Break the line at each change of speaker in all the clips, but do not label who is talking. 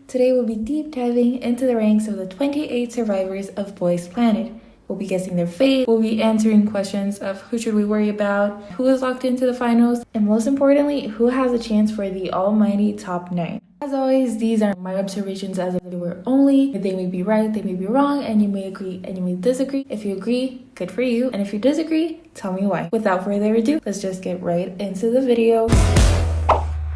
Today we'll be deep diving into the ranks of the 28 survivors of Boys Planet. We'll be guessing their fate, we'll be answering questions of who should we worry about, who is locked into the finals, and most importantly, who has a chance for the almighty top 9. As always, these are my observations as if they were only. They may be right, they may be wrong, and you may agree and you may disagree. If you agree, good for you, and if you disagree, tell me why. Without further ado, let's just get right into the video.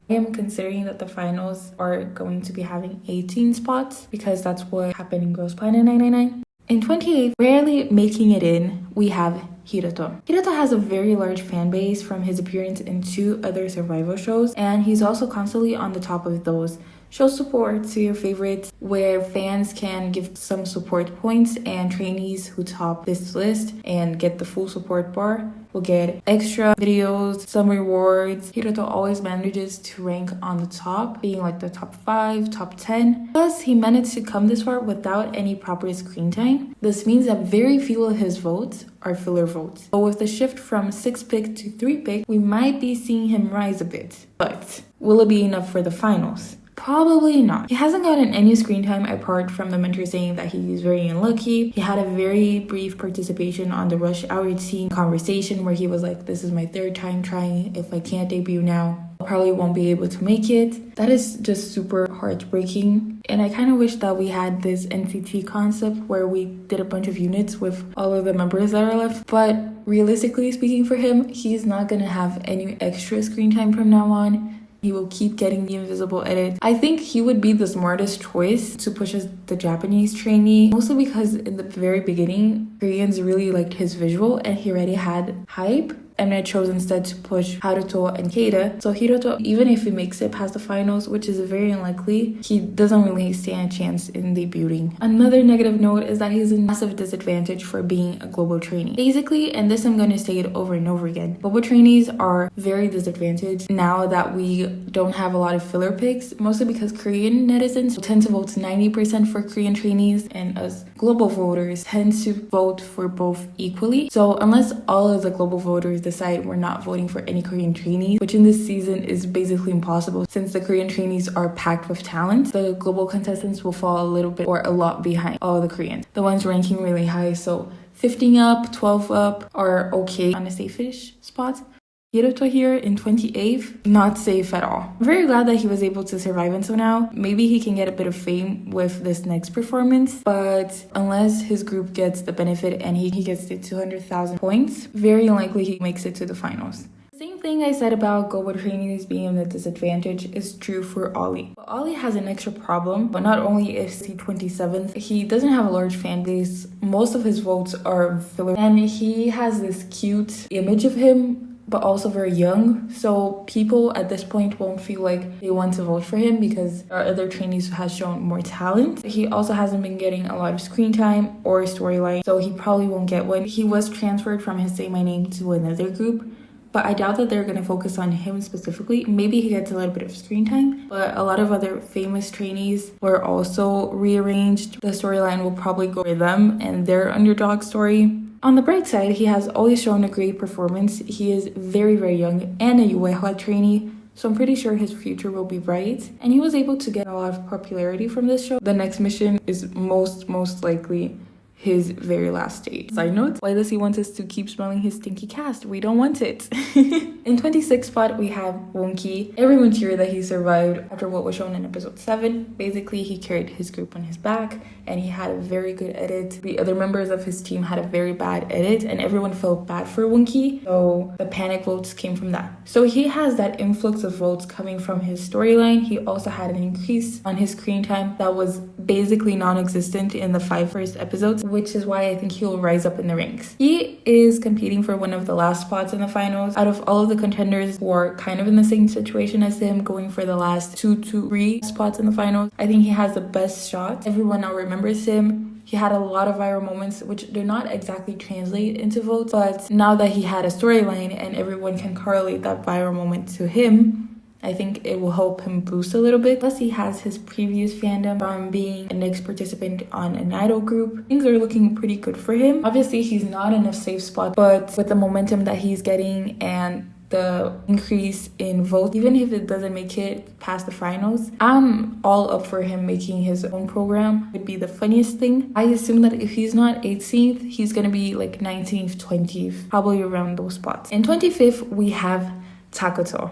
I am considering that the finals are going to be having 18 spots because that's what happened in Girls Planet 999. In 28, rarely making it in, we have Hiroto. Hiroto has a very large fan base from his appearance in 2 other survival shows, and he's also constantly on the top of those. Show support to your favorites where fans can give some support points, and trainees who top this list and get the full support bar will get extra videos, some rewards. Hiroto always manages to rank on the top, being like the top 5, top 10. Plus, he managed to come this far without any proper screen time. This means that very few of his votes are filler votes. But with the shift from 6-pick to 3-pick, we might be seeing him rise a bit. But will it be enough for the finals? Probably not. He hasn't gotten any screen time apart from the mentor saying that he's very unlucky. He had a very brief participation on the rush hour team conversation where he was like, this is my 3rd time trying. If I can't debut now, I probably won't be able to make it. That is just super heartbreaking. And I kind of wish that we had this NCT concept where we did a bunch of units with all of the members that are left. But realistically speaking for him, he's not gonna have any extra screen time from now on. He will keep getting the invisible edit. I think he would be the smartest choice to push as the Japanese trainee, mostly because in the very beginning, Koreans really liked his visual and he already had hype. And I chose instead to push Haruto and Keita. So Hiroto, even if he makes it past the finals, which is very unlikely, he doesn't really stand a chance in debuting. Another negative note is that he's a massive disadvantage for being a global trainee. Basically, and this I'm going to say it over and over again, global trainees are very disadvantaged now that we don't have a lot of filler picks, mostly because Korean netizens tend to vote 90% for Korean trainees, and us global voters tend to vote for both equally. So unless all of the global voters decide we're not voting for any Korean trainees, which in this season is basically impossible since the Korean trainees are packed with talent, the global contestants will fall a little bit or a lot behind all the Koreans, the ones ranking really high. So 15 up, 12 up are okay on a safe-ish spot. Hiroto here in 28th, not safe at all. I'm very glad that he was able to survive until now. Maybe he can get a bit of fame with this next performance, but unless his group gets the benefit and he gets the 200,000 points, very unlikely he makes it to the finals. Same thing I said about global trainees being at a disadvantage is true for Ollie. But Ollie has an extra problem, but not only is he 27th, he doesn't have a large fan base. Most of his votes are filler, and he has this cute image of him, but also very young, so people at this point won't feel like they want to vote for him because our other trainees has shown more talent. He also hasn't been getting a lot of screen time or storyline, so he probably won't get one. He was transferred from his Say My Name to another group, but I doubt that they're going to focus on him specifically. Maybe he gets a little bit of screen time, but a lot of other famous trainees were also rearranged. The storyline will probably go for them and their underdog story. On the bright side, he has always shown a great performance. He is very, very young and a UEHA trainee, so I'm pretty sure his future will be bright. And he was able to get a lot of popularity from this show. The next mission is most likely his very last stage. Side note, why does he want us to keep smelling his stinky cast? We don't want it. In 26th spot, we have Woongki. Everyone cheered that he survived after what was shown in episode 7. Basically, he carried his group on his back and he had a very good edit. The other members of his team had a very bad edit and everyone felt bad for Woongki. So the panic votes came from that. So he has that influx of votes coming from his storyline. He also had an increase on his screen time that was basically non-existent in the 5 first episodes, which is why I think he'll rise up in the ranks. He is competing for one of the last spots in the finals. Out of all of the contenders who are kind of in the same situation as him, going for the last 2 to 3 spots in the finals, I think he has the best shot. Everyone now remembers him. He had a lot of viral moments, which do not exactly translate into votes, but now that he had a storyline and everyone can correlate that viral moment to him, I think it will help him boost a little bit. Plus, he has his previous fandom from being a next participant on an idol group. Things are looking pretty good for him. Obviously, he's not in a safe spot, but with the momentum that he's getting and the increase in votes, even if it doesn't make it past the finals. I'm all up for him making his own program. It'd be the funniest thing. I assume that if he's not 18th, he's gonna be like 19th, 20th, probably around those spots. In 25th, we have Takuto.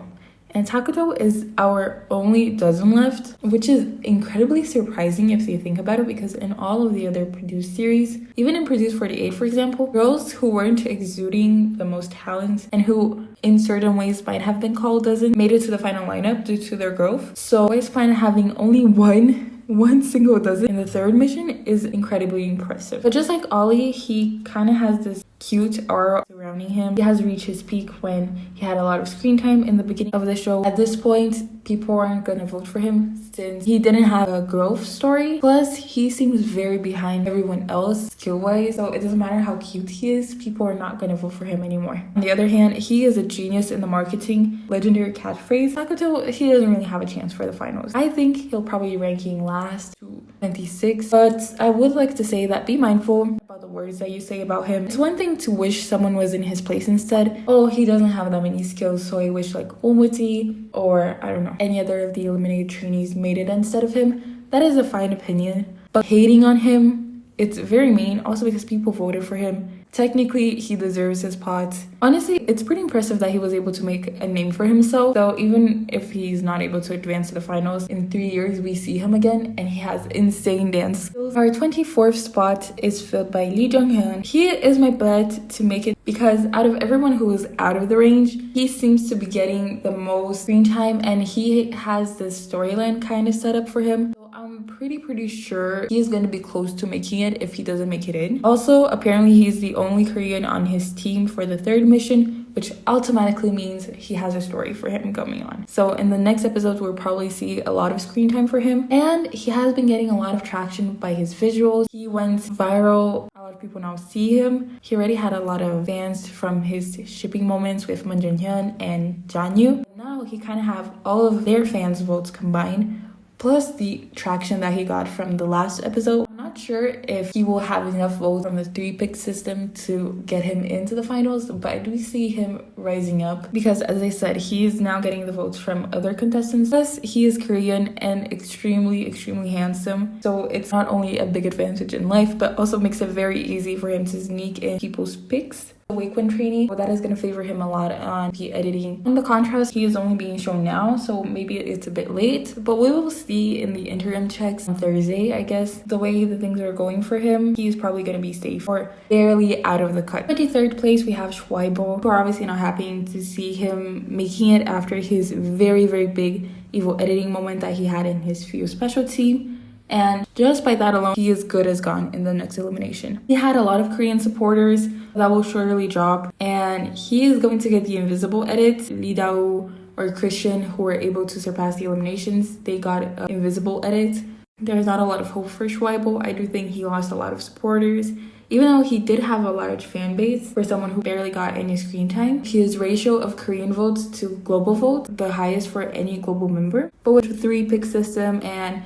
And Takuto is our only dozen left, which is incredibly surprising if you think about it, because in all of the other produced series, even in Produce 48, for example, girls who weren't exuding the most talent and who in certain ways might have been called dozen made it to the final lineup due to their growth. So Boys Planet having only one single dozen in the third mission is incredibly impressive. But just like Ollie, he kind of has this cute aura surrounding him. He has reached his peak when he had a lot of screen time in the beginning of the show. At this point, people aren't gonna vote for him since he didn't have a growth story. Plus, he seems very behind everyone else skill-wise, so it doesn't matter how cute he is, people are not gonna vote for him anymore. On the other hand, he is a genius in the marketing legendary catchphrase. Takuto, he doesn't really have a chance for the finals. I think he'll probably be ranking last to 26, but I would like to say that be mindful about the words that you say about him. It's one thing to wish someone was in his place instead. Oh, he doesn't have that many skills, so I wish like woongki or I don't know, any other of the eliminated trainees made it instead of him. That is a fine opinion, but hating on him, it's very mean, also because people voted for him. Technically, he deserves his pot. Honestly, it's pretty impressive that he was able to make a name for himself. So even if he's not able to advance to the finals, in 3 years we see him again and he has insane dance skills. Our 24th spot is filled by Junhyeon. He is my bet to make it because out of everyone who is out of the range, he seems to be getting the most screen time and he has this storyline kind of set up for him. I'm pretty sure he's going to be close to making it if he doesn't make it in. Also, apparently he's the only Korean on his team for the third mission, which automatically means he has a story for him coming on. So in the next episode, we'll probably see a lot of screen time for him. And he has been getting a lot of traction by his visuals. He went viral. A lot of people now see him. He already had a lot of fans from his shipping moments with Jeonghyeon and Jangwoo. Now he kind of have all of their fans' votes combined, plus the traction that he got from the last episode. I'm not sure if he will have enough votes from the 3-pick system to get him into the finals, but I do see him rising up because, as I said, he is now getting the votes from other contestants. Plus, he is Korean and extremely handsome, so it's not only a big advantage in life, but also makes it very easy for him to sneak in people's picks. Weekend trainee, well, that is going to favor him a lot on the editing. In the contrast, he is only being shown now, so maybe it's a bit late, but we will see in the interim checks on Thursday, I guess. The way the things are going for him, he's probably going to be safe or barely out of the cut. 23rd place, we have Shuaibo. We're obviously not happy to see him making it after his very big evil editing moment that he had in his few specialty. And just by that alone, he is good as gone in the next elimination. He had a lot of Korean supporters that will surely drop, and he is going to get the invisible edits. Lidao or Christian, who were able to surpass the eliminations, they got invisible edits. There's not a lot of hope for Shuaibo. I do think he lost a lot of supporters. Even though he did have a large fan base for someone who barely got any screen time, his ratio of Korean votes to global votes, the highest for any global member. But with the 3-pick system and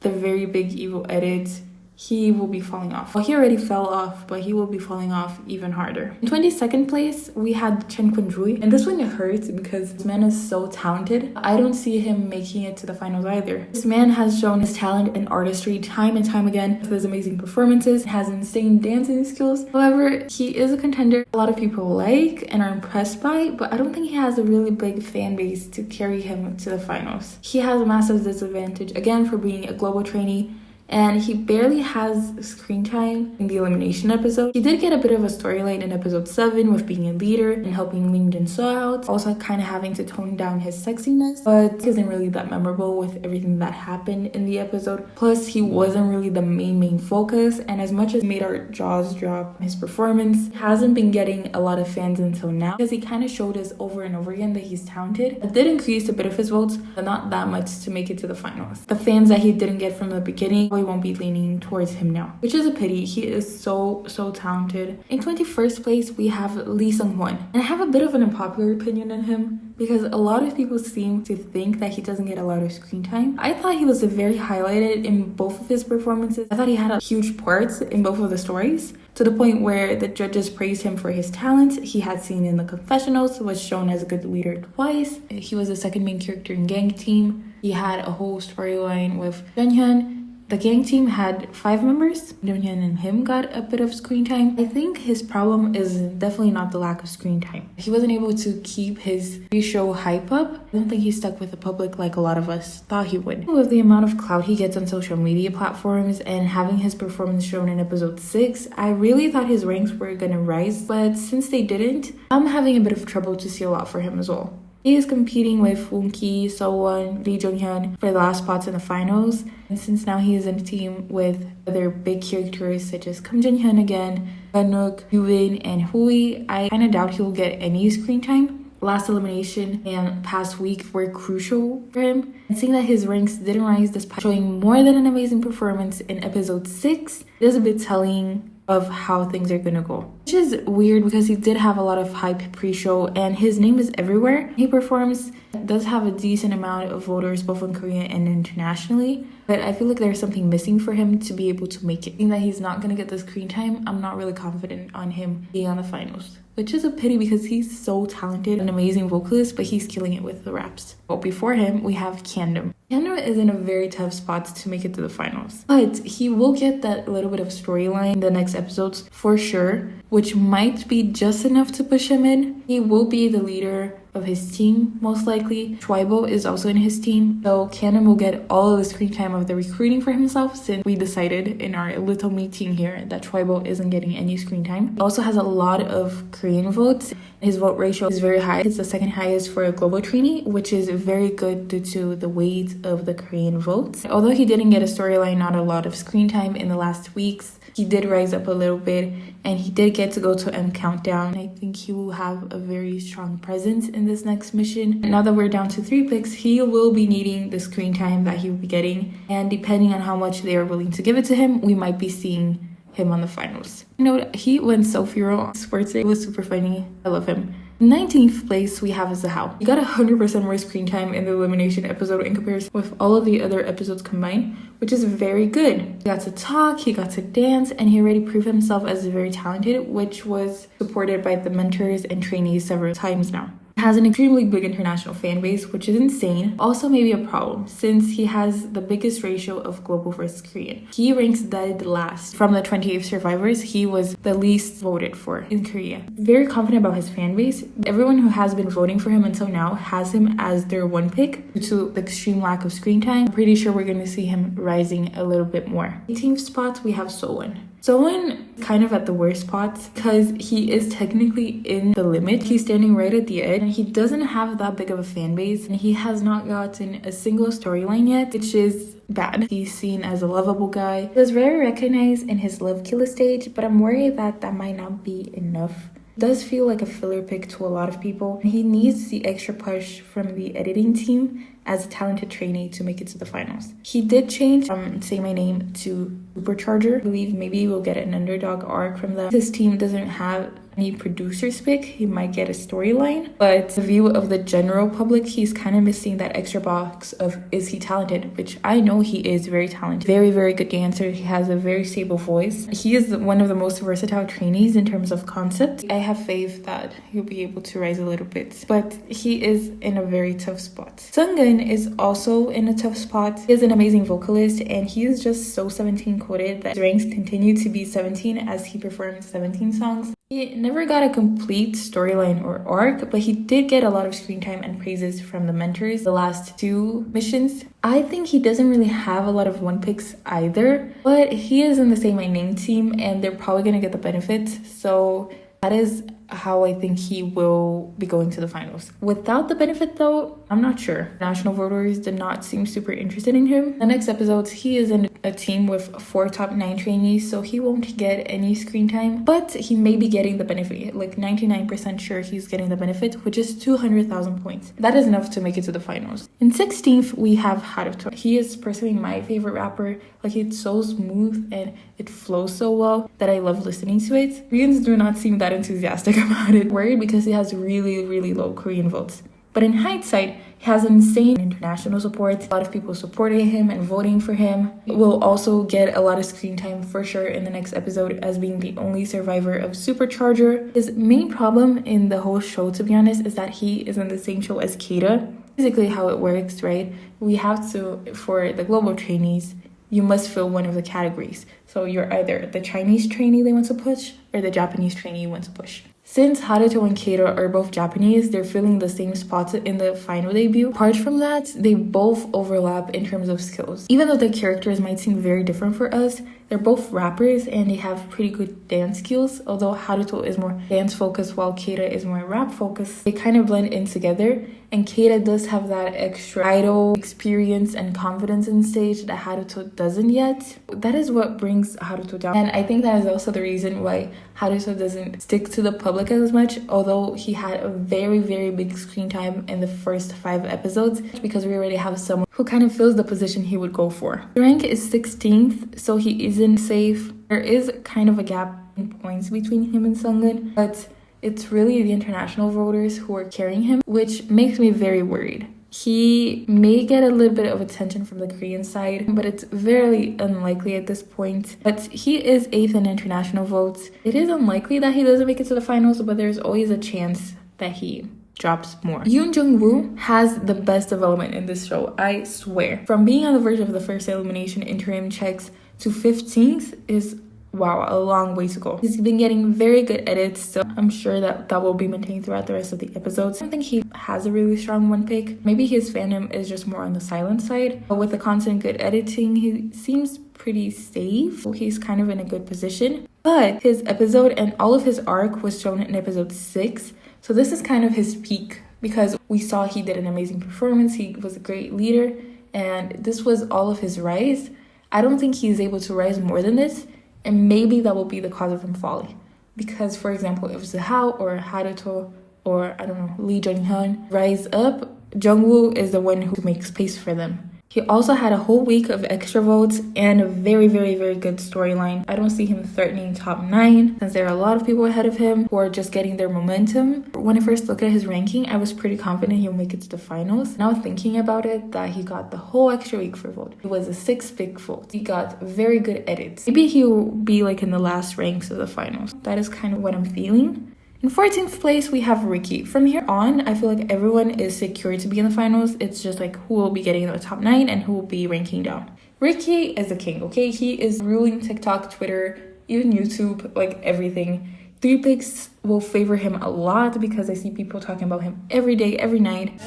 the very big evil edits, he will be falling off. Well, he already fell off, but he will be falling off even harder. In 22nd place, we had Chen, and this one hurts because this man is so talented. I don't see him making it to the finals either. This man has shown his talent and artistry time and time again with his amazing performances, has insane dancing skills. However, he is a contender a lot of people like and are impressed by, but I don't think he has a really big fan base to carry him to the finals. He has a massive disadvantage, again, for being a global trainee, and he barely has screen time in the elimination episode. He did get a bit of a storyline in episode 7 with being a leader and helping Lim Jin-seo out, also kind of having to tone down his sexiness, but it isn't really that memorable with everything that happened in the episode. Plus, he wasn't really the main focus, and as much as it made our jaws drop, his performance hasn't been getting a lot of fans until now because he kind of showed us over and over again that he's talented. It did increase a bit of his votes, but not that much to make it to the finals. The fans that he didn't get from the beginning won't be leaning towards him now, which is a pity. He is so talented. In 21st place, we have sunghwan, and I have a bit of an unpopular opinion on him because a lot of people seem to think that he doesn't get a lot of screen time. I thought he was very highlighted in both of his performances. I thought he had a huge parts in both of the stories, to the point where the judges praised him for his talent. He had seen in the confessionals, was shown as a good leader twice. He was the second main character in Gang Team. He had a whole storyline with Jeonghyeon. The gang team had 5 members. Junhyeon and him got a bit of screen time. I think his problem is definitely not the lack of screen time. He wasn't able to keep his pre-show hype up. I don't think he stuck with the public like a lot of us thought he would. With the amount of clout he gets on social media platforms and having his performance shown in episode 6, I really thought his ranks were gonna rise, but since they didn't, I'm having a bit of trouble to see a lot for him as well. He is competing with woongki, seowon, Jeonghyeon for the last spots in the finals. And since now he is in a team with other big characters such as kamden again, gunwook, gyuvin, and hui, I kind of doubt he will get any screen time. Last elimination and past week were crucial for him. And seeing that his ranks didn't rise despite showing more than an amazing performance in episode 6 is a bit telling of how things are gonna go. Which is weird because he did have a lot of hype pre-show and his name is everywhere. He performs, does have a decent amount of voters both in Korea and internationally, but I feel like there's something missing for him to be able to make it. Seeing that he's not gonna get the screen time, I'm not really confident on him being on the finals. Which is a pity because he's so talented, an amazing vocalist, but he's killing it with the raps. But before him, we have Kamden. Kamden is in a very tough spot to make it to the finals. But he will get that little bit of storyline in the next episodes for sure, which might be just enough to push him in. He will be the leader of his team, most likely. Shuaibo is also in his team, so Kamden will get all of the screen time of the recruiting for himself since we decided in our little meeting here that Shuaibo isn't getting any screen time. He also has a lot of Korean votes. His vote ratio is very high. It's the second highest for a global trainee, which is very good due to the weight of the Korean votes. Although he didn't get a storyline, not a lot of screen time in the last weeks, he did rise up a little bit and he did get to go to M Countdown. I think he will have a very strong presence in this next mission. Now that we're down to 3 picks, he will be needing the screen time that he will be getting, and depending on how much they are willing to give it to him, we might be seeing him on the finals. He went so viral on Sports Day. It was super funny. I love him. 19th place, we have Zihao. He got 100% more screen time in the elimination episode in comparison with all of the other episodes combined, which is very good. He got to talk, he got to dance, and he already proved himself as very talented, which was supported by the mentors and trainees several times now. Has an extremely big international fan base, which is insane. Also maybe a problem since he has the biggest ratio of global versus Korean. He ranks dead last. From the 28 survivors, he was the least voted for in Korea. Very confident about his fan base. Everyone who has been voting for him until now has him as their 1 pick due to the extreme lack of screen time. I'm pretty sure we're going to see him rising a little bit more. 18th spot, we have seowon. Seowon kind of at the worst spot because he is technically in the limit. He's standing right at the edge and he doesn't have that big of a fan base and he has not gotten a single storyline yet, which is bad. He's seen as a lovable guy. He was very recognized in his Love Killer stage, but I'm worried that that might not be enough. It does feel like a filler pick to a lot of people. He needs the extra push from the editing team as a talented trainee to make it to the finals. He did change from Say My Name to Supercharger. I believe maybe we'll get an underdog arc from them. His team doesn't have any producer's pick. He might get a storyline, but the view of the general public, he's kind of missing that extra box of is he talented, which I know he is very talented. Very, very good dancer. He has a very stable voice. He is one of the most versatile trainees in terms of concept. I have faith that he'll be able to rise a little bit, but he is in a very tough spot. Sunghwan is also in a tough spot. He is an amazing vocalist and he is just so 17 coded that his ranks continue to be 17 as he performed 17 songs. He never got a complete storyline or arc, but he did get a lot of screen time and praises from the mentors the last 2 missions. I think he doesn't really have a lot of 1 picks either, but he is in the Say My Name team and they're probably going to get the benefits. So that is how I think he will be going to the finals. Without the benefit though, I'm not sure. National voters did not seem super interested in him. The next episodes, he is in a team with 4 top 9 trainees, so he won't get any screen time, but he may be getting the benefit. Like 99% sure he's getting the benefit, which is 200,000 points. That is enough to make it to the finals. In 16th, we have Haruto. He is personally my favorite rapper. Like it's so smooth and it flows so well that I love listening to it. Koreans do not seem that enthusiastic about it. Worried because he has really, really low Korean votes. But in hindsight, he has insane international support. A lot of people supporting him and voting for him. Will also get a lot of screen time for sure in the next episode as being the only survivor of Supercharger. His main problem in the whole show, to be honest, is that he is in the same show as Keita. Basically how it works, right? We have to, for the global trainees, you must fill one of the categories. So you're either the Chinese trainee they want to push or the Japanese trainee you want to push. Since Haruto and Keita are both Japanese, they're filling the same spots in the final debut. Apart from that, they both overlap in terms of skills. Even though their characters might seem very different for us, they're both rappers and they have pretty good dance skills. Although Haruto is more dance focused while Keita is more rap focused, they kind of blend in together. And Keita does have that extra idol experience and confidence in stage that Haruto doesn't yet. That is what brings Haruto down. And I think that is also the reason why Haruto doesn't stick to the public as much, although he had a very, very big screen time in the first 5 episodes, because we already have someone who kind of fills the position he would go for. The rank is 16th, so he isn't safe. There is kind of a gap in points between him and Sunghwan, but it's really the international voters who are carrying him, which makes me very worried. He may get a little bit of attention from the Korean side, but it's very unlikely at this point. But he is 8th in international votes. It is unlikely that he doesn't make it to the finals, but there's always a chance that he drops more. Jongwoo has the best development in this show, I swear. From being on the verge of the first elimination interim checks to 15th is, wow, a long way to go. He's been getting very good edits, so I'm sure that will be maintained throughout the rest of the episodes. I don't think he has a really strong one pick. Maybe his fandom is just more on the silent side, but with the constant good editing, he seems pretty safe. He's kind of in a good position. But his episode and all of his arc was shown in episode 6, so this is kind of his peak, because we saw he did an amazing performance, he was a great leader, and this was all of his rise. I don't think he's able to rise more than this, and maybe that will be the cause of him falling. Because, for example, if zihao or haruto or, I don't know, jeonghyeon rise up, jongwoo is the one who makes space for them. He also had a whole week of extra votes and a very, very, very good storyline. I don't see him threatening top 9, since there are a lot of people ahead of him who are just getting their momentum. When I first looked at his ranking, I was pretty confident he'll make it to the finals. Now thinking about it, that he got the whole extra week for vote. It was a 6 big vote. He got very good edits. Maybe he'll be like in the last ranks of the finals. That is kind of what I'm feeling. In 14th place, we have Ricky. From here on, I feel like everyone is secure to be in the finals. It's just like who will be getting in the top 9 and who will be ranking down. Ricky is the king, okay? He is ruling TikTok, Twitter, even YouTube, like everything. 3 picks will favor him a lot because I see people talking about him every day, every night.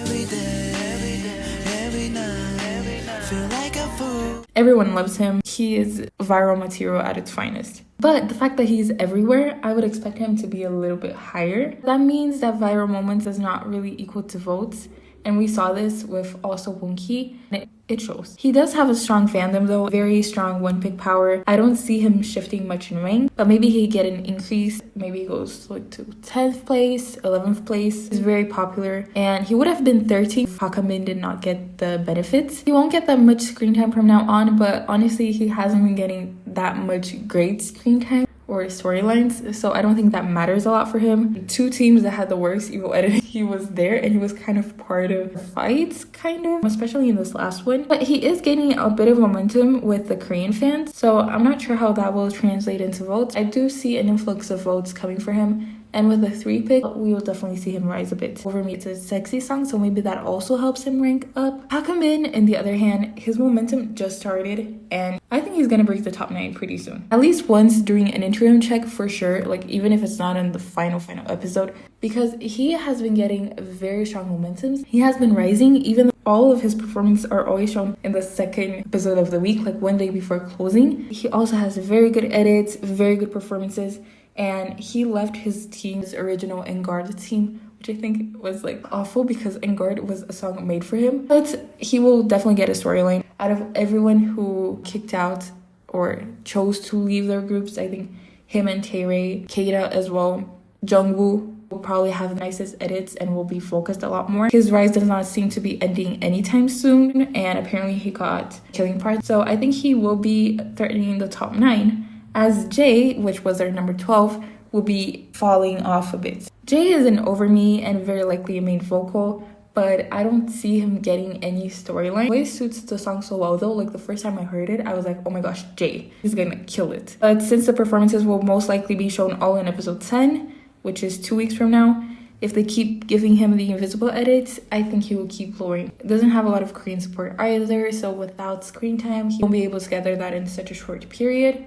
Feel like a fool. Everyone loves him. He is viral material at its finest. But the fact that he's everywhere, I would expect him to be a little bit higher. That means that viral moments is not really equal to votes. And we saw this with also woongki, and it shows. He does have a strong fandom though, very strong one-pick power. I don't see him shifting much in rank, but maybe he get an increase. Maybe he goes like to 10th place, 11th place. He's very popular, and he would have been 13th if kamden did not get the benefits. He won't get that much screen time from now on, but honestly, he hasn't been getting that much great screen time or storylines, so I don't think that matters a lot for him. 2 teams that had the worst evil editing, he was there and he was kind of part of the fights, kind of, especially in this last one. But he is gaining a bit of momentum with the Korean fans, so I'm not sure how that will translate into votes. I do see an influx of votes coming for him, and with the 3 pick, we will definitely see him rise a bit. Over me, it's a sexy song, so maybe that also helps him rank up. Kamden, on the other hand, his momentum just started, and I think he's gonna break the top 9 pretty soon. At least once during an interim check for sure, like even if it's not in the final episode, because he has been getting very strong momentums. He has been rising, even though all of his performances are always shown in the 2nd episode of the week, like one day before closing. He also has very good edits, very good performances, and he left his team's original Engard team, which I think was like awful because Engard was a song made for him. But he will definitely get a storyline. Out of everyone who kicked out or chose to leave their groups, I think him and taerae, Keita as well, jongwoo will probably have the nicest edits and will be focused a lot more. His rise does not seem to be ending anytime soon, and apparently he got killing parts. So I think he will be threatening the top 9. As Jay, which was our number 12, will be falling off a bit. Jay is an over me and very likely a main vocal, but I don't see him getting any storyline. The way it suits the song so well though, like the first time I heard it, I was like, oh my gosh, Jay, he's gonna kill it. But since the performances will most likely be shown all in episode 10, which is 2 weeks from now, if they keep giving him the invisible edits, I think he will keep glowing. Doesn't have a lot of Korean support either, so without screen time, he won't be able to gather that in such a short period.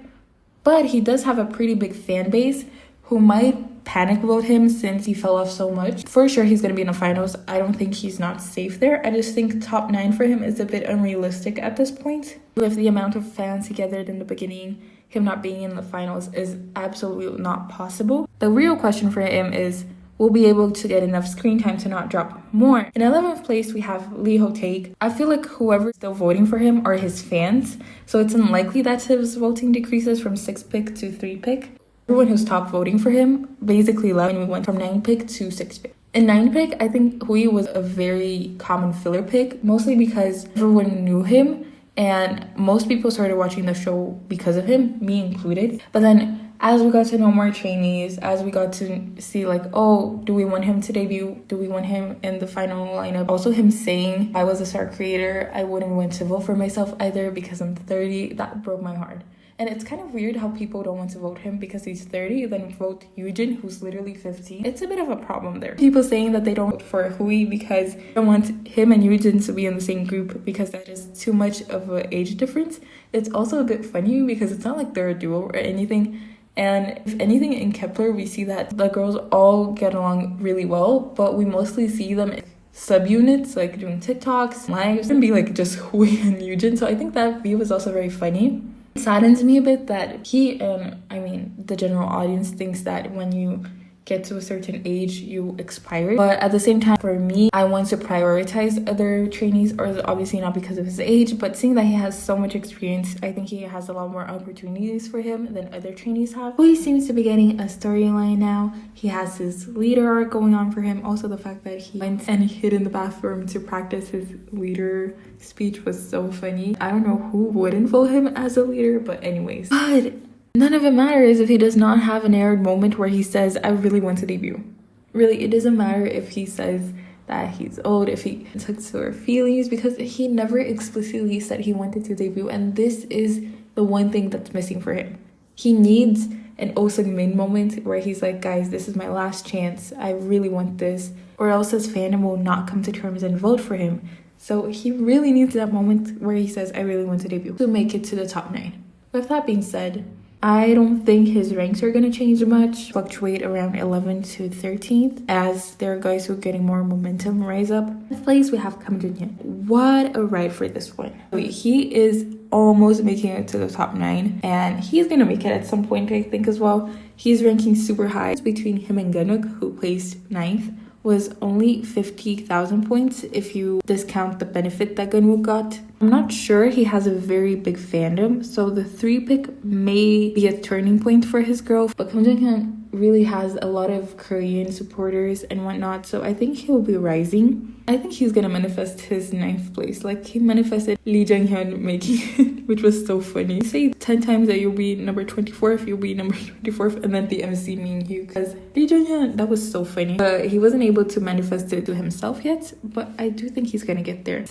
But he does have a pretty big fan base who might panic vote him since he fell off so much. For sure, he's going to be in the finals. I don't think he's not safe there. I just think top 9 for him is a bit unrealistic at this point. With the amount of fans he gathered in the beginning, him not being in the finals is absolutely not possible. The real question for him is, will be able to get enough screen time to not drop more. In 11th place, we have Lee Ho-taek. I feel like whoever's still voting for him are his fans, so it's unlikely that his voting decreases from 6th pick to 3rd pick. Everyone who stopped voting for him basically left when we went from 9th pick to 6th pick. In 9th pick, I think Hui was a very common filler pick, mostly because everyone knew him and most people started watching the show because of him, me included. But then as we got to know more trainees, as we got to see like, oh, do we want him to debut? Do we want him in the final lineup? Also him saying, I was a star creator, I wouldn't want to vote for myself either because I'm 30, that broke my heart. And it's kind of weird how people don't want to vote him because he's 30, then vote Yujin, who's literally 15. It's a bit of a problem there. People saying that they don't vote for Hui because they don't want him and Yujin to be in the same group because that is too much of an age difference. It's also a bit funny because it's not like they're a duo or anything. And if anything, in Kepler, we see that the girls all get along really well, but we mostly see them in subunits, like doing TikToks, lives, and be like just Hui and Yujin. So I think that view was also very funny. It saddens me a bit that he and, the general audience thinks that when you get to a certain age, you expire. But at the same time, for me, I want to prioritize other trainees, or obviously not because of his age, but seeing that he has so much experience, I think he has a lot more opportunities for him than other trainees have. He seems to be getting a storyline now. He has his leader arc going on for him. Also, the fact that he went and hid in the bathroom to practice his leader speech was so funny. I don't know who wouldn't vote him as a leader, but anyways. But none of it matters if he does not have an aired moment where he says, I really want to debut. Really, it doesn't matter if he says that he's old, if he took to her feelings, because he never explicitly said he wanted to debut, and this is the one thing that's missing for him. He needs an Oh Seung-min moment where he's like, guys, this is my last chance. I really want this, or else his fandom will not come to terms and vote for him. So he really needs that moment where he says, I really want to debut, to make it to the top 9. With that being said, I don't think his ranks are going to change much, fluctuate around 11th to 13th, as there are guys who are getting more momentum rise up. In 5th place, we have Kamden. What a ride for this one. He is almost making it to the top 9, and he's going to make it at some point, I think, as well. He's ranking super high. Between him and Gunwook, who placed 9th, was only 50,000 points if you discount the benefit that Gunwook got. I'm not sure he has a very big fandom, so the 3 pick may be a turning point for his growth, but Jeonghyeon really has a lot of Korean supporters and whatnot, so I think he will be rising. I think he's gonna manifest his 9th place, like he manifested Lee Jeonghyeon making it, which was so funny. Say 10 times that you'll be number 24th, you'll be number 24th, and then the MC meaning you, because Lee Jeonghyeon, that was so funny. But he wasn't able to manifest it to himself yet, but I do think he's gonna get there.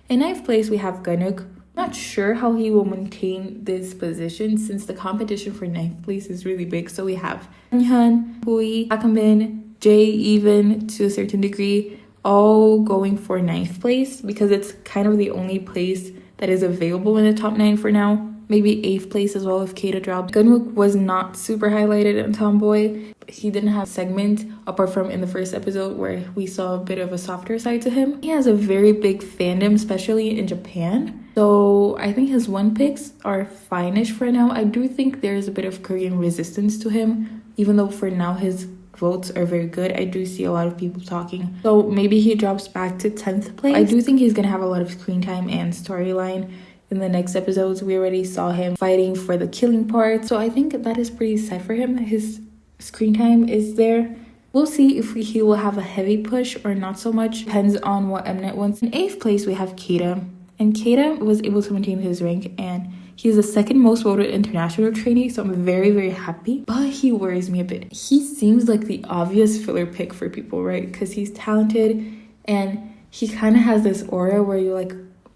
In 9th place, we have Gunwook. Not sure how he will maintain this position since the competition for 9th place is really big. So we have Jeonghyeon, Hui, kamden, Jay even to a certain degree, all going for 9th place because it's kind of the only place that is available in the top 9 for now. Maybe 8th place as well if Keita dropped. Gunwook was not super highlighted in Tomboy. He didn't have a segment apart from in the first episode where we saw a bit of a softer side to him. He has a very big fandom, especially in Japan. So I think his 1 picks are fine-ish for now. I do think there's a bit of Korean resistance to him, even though for now his votes are very good. I do see a lot of people talking. So maybe he drops back to 10th place. I do think he's gonna have a lot of screen time and storyline. In the next episodes, we already saw him fighting for the killing part. So I think that is pretty set for him. His screen time is there. We'll see if he will have a heavy push or not so much. Depends on what Mnet wants. In 8th place, we have Keita. And Keita was able to maintain his rank, and he's the 2nd most voted international trainee, so I'm very, very happy. But he worries me a bit. He seems like the obvious filler pick for people, right? Because he's talented and he kind of has this aura where you're like,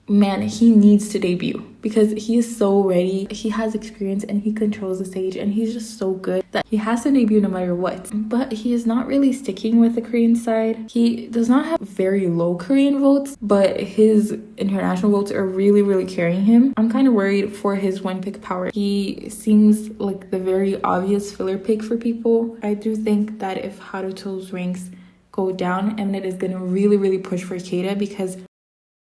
man, he needs to debut because he is so ready. He has experience and he controls the stage and he's just so good that he has to debut no matter what. But he is not really sticking with the Korean side. He does not have very low Korean votes, but his international votes are really, really carrying him. I'm kind of worried for his one pick power. He seems like the very obvious filler pick for people. I do think that if Haruto's ranks go down, Mnet is going to really, really push for Keita because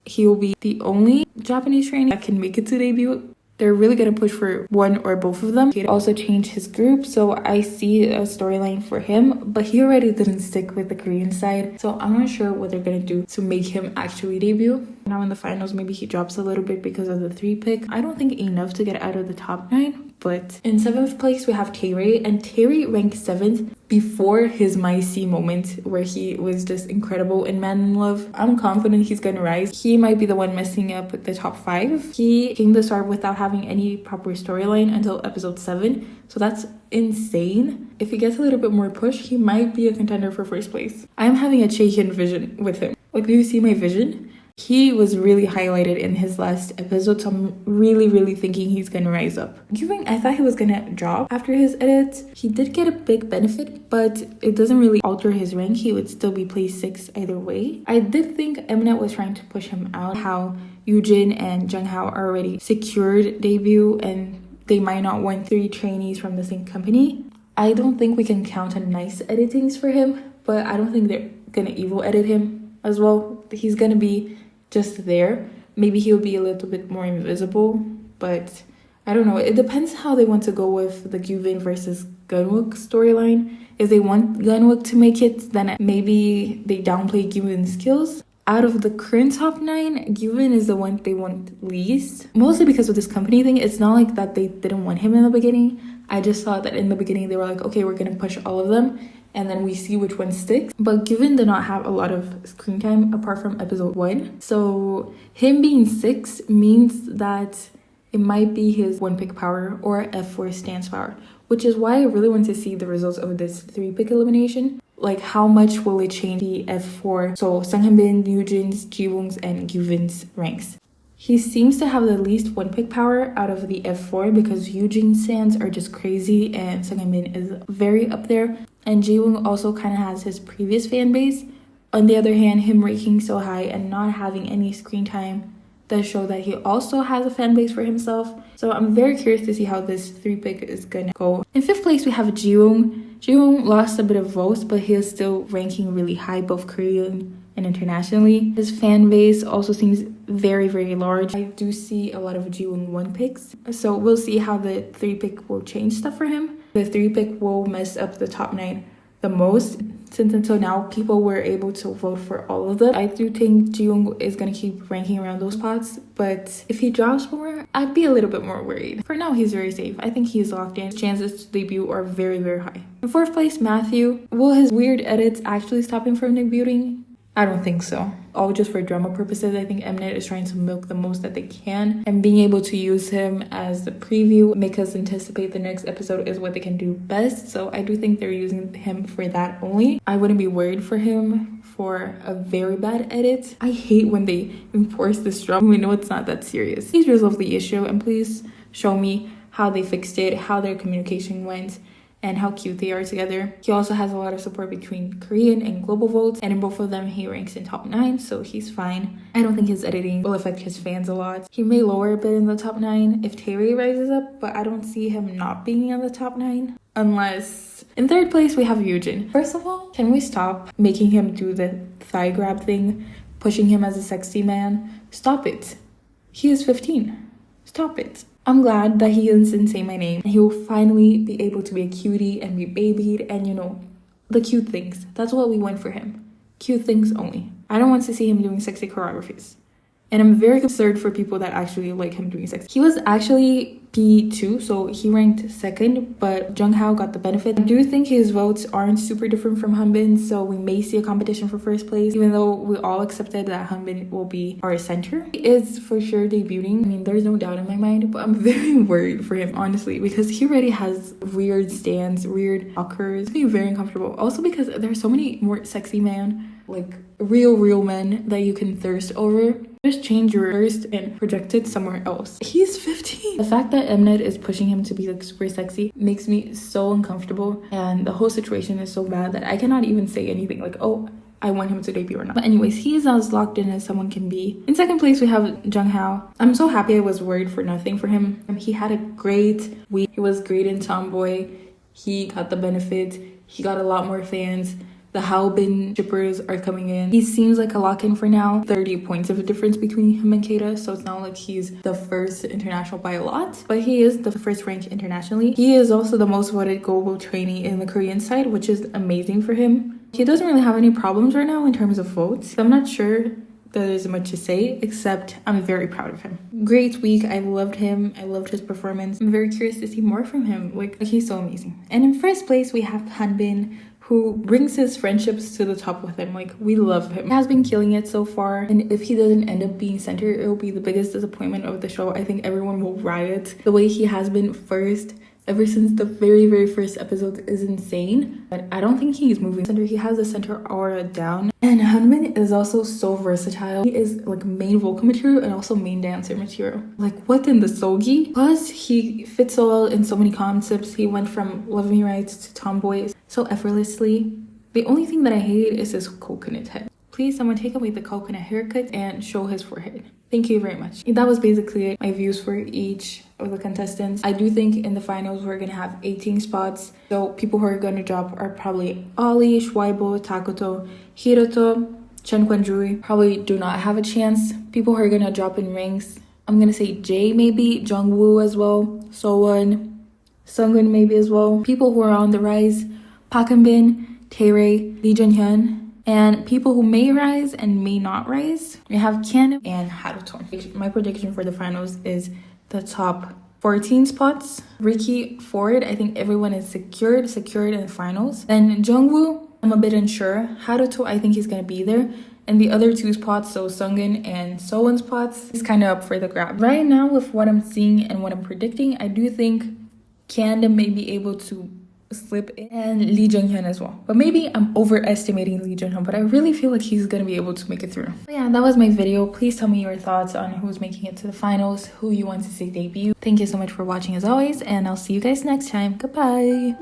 he will be the only Japanese trainee that can make it to debut. They're really going to push for one or both of them. He also changed his group, so I see a storyline for him, but he already didn't stick with the Korean side, so I'm not sure what they're going to do to make him actually debut. Now in the finals, maybe he drops a little bit because of the 3 pick. I don't think enough to get out of the top 9, but in 7th place, we have Taerae, and Taerae ranked 7th before his My C moment where he was just incredible in Man in Love. I'm confident he's gonna rise. He might be the one messing up the top 5. He came to start without having any proper storyline until episode 7, so that's insane. If he gets a little bit more push, he might be a contender for 1st place. I'm having a Jaehyun vision with him. Like, do you see my vision? He was really highlighted in his last episode, so I'm really, really thinking he's gonna rise up. Gyuvin, I thought he was gonna drop after his edit. He did get a big benefit, but it doesn't really alter his rank. He would still be placed 6 either way. I did think Mnet was trying to push him out, how Yujin and Junhyeon are already secured debut and they might not want 3 trainees from the same company. I don't think we can count on nice editings for him, but I don't think they're gonna evil edit him as well. He's gonna be just there. Maybe he'll be a little bit more invisible, but I don't know. It depends how they want to go with the Gyuvin versus Gunwook storyline. If they want Gunwook to make it, then maybe they downplay Gyuvin's skills. Out of the current top 9, Gyuvin is the one they want least. Mostly because of this company thing. It's not like that they didn't want him in the beginning. I just thought that in the beginning they were like, okay, we're gonna push all of them and then we see which one sticks. But Gyuvin did not have a lot of screen time apart from episode 1. So him being 6 means that it might be his 1 pick power or F4 stance power, which is why I really want to see the results of this 3 pick elimination. Like, how much will it change the F4? So shanbin, yujin's, jiwoong's, and gyuvin's ranks. He seems to have the least 1 pick power out of the F4 because Yujin's stands are just crazy and Sunghwan is very up there. And Jiwoong also kind of has his previous fan base. On the other hand, him ranking so high and not having any screen time does show that he also has a fan base for himself. So I'm very curious to see how this 3 pick is gonna go. In 5th place, we have Jiwoong. Jiwoong lost a bit of votes, but he is still ranking really high, both Korean and internationally. His fan base also seems very, very large. I do see a lot of Jiwoong 1 picks. So we'll see how the 3 pick will change stuff for him. The 3 pick will mess up the top 9 the most, since until now people were able to vote for all of them. I do think Jiwoong is gonna keep ranking around those spots, but if he drops more, I'd be a little bit more worried. For now, he's very safe. I think he's locked in. His chances to debut are very, very high. In 4th place, Matthew. Will his weird edits actually stop him from debuting? I don't think so. All just for drama purposes. I think Mnet is trying to milk the most that they can, and being able to use him as the preview, make us anticipate the next episode is what they can do best. So I do think they're using him for that only. I wouldn't be worried for him for a very bad edit. I hate when they enforce this drama. We know it's not that serious. Please resolve the issue and please show me how they fixed it, how their communication went, and how cute they are together. He also has a lot of support between Korean and global votes, and in both of them he ranks in top 9, so he's fine. I don't think his editing will affect his fans a lot. He may lower a bit in the top 9 if Taerae rises up, but I don't see him not being in the top 9 unless... In 3rd place, we have Yujin. First of all, can we stop making him do the thigh grab thing, pushing him as a sexy man? Stop it. He is 15. Stop it. I'm glad that he doesn't say my name. He will finally be able to be a cutie and be babied and, you know, the cute things. That's what we want for him. Cute things only. I don't want to see him doing sexy choreographies. And I'm very concerned for people that actually like him doing sex. He was actually P2, so he ranked 2nd, but Junhyeon got the benefit. I do think his votes aren't super different from Hanbin, so we may see a competition for 1st place, even though we all accepted that Hanbin will be our center. He is for sure debuting. I mean, there's no doubt in my mind, but I'm very worried for him, honestly, because he already has weird stands, weird walkers. It's being very uncomfortable. Also because there's so many more sexy men like real men that you can thirst over, just change your thirst and project it somewhere else. He's 15. The fact that Mnet is pushing him to be like super sexy makes me so uncomfortable, and the whole situation is so bad that I cannot even say anything like, oh, I want him to debut or not. But anyways, he is as locked in as someone can be. In second place, we have Junhyeon. I'm so happy I was worried for nothing for him. He had a great week. He was great in Tomboy. He got the benefit. He got a lot more fans. The Hallbin shippers are coming in. He seems like a lock-in for now. 30 points of a difference between him and Keita, so it's not like he's the first international by a lot, but he is the first ranked internationally. He is also the most voted global trainee in the Korean side, which is amazing for him. He doesn't really have any problems right now in terms of votes, so I'm not sure that there's much to say, except I'm very proud of him. Great week. I loved him. I loved his performance. I'm very curious to see more from him. Like he's so amazing. And in first place, we have Phanbin, who brings his friendships to the top with him. Like, we love him. He has been killing it so far, and if he doesn't end up being center, it will be the biggest disappointment of the show. I think everyone will riot. The way he has been first ever since the very first episode is insane, but I don't think he's moving center. He has the center aura down, and Hanbin is also so versatile. He is like main vocal material and also main dancer material. Like, what in the sogi? Plus, he fits so well in so many concepts. He went from Love Me Right to Tomboy so effortlessly. The only thing that I hate is his coconut head. Please, someone take away the coconut haircut and show his forehead. Thank you very much. That was basically my views for each of the contestants. I do think in the finals we're gonna have 18 spots. So people who are gonna drop are probably Ollie, Shuaibo, Takuto, Hiroto, chen probably do not have a chance. People who are gonna drop in ranks, I'm gonna say J maybe, jongwoo as well, seowon, sunghwan maybe as well. People who are on the rise, kamden, taerae, junhyeon. And people who may rise and may not rise, we have chen and haruto. My prediction for the finals is the top 14 spots. Ricky Ford, I think everyone is secured in the finals. Then jongwoo, I'm a bit unsure. Haruto, I think he's gonna be there. And the other two spots, so Sunghwan and Seowon spots, is kind of up for the grab. Right now, with what I'm seeing and what I'm predicting, I do think Kamden may be able to slip in, and Junhyeon as well. But maybe I'm overestimating Junhyeon, but I really feel like he's gonna be able to make it through. But yeah, that was my video. Please tell me your thoughts on who's making it to the finals, who you want to see debut. Thank you so much for watching as always, and I'll see you guys next time. Goodbye.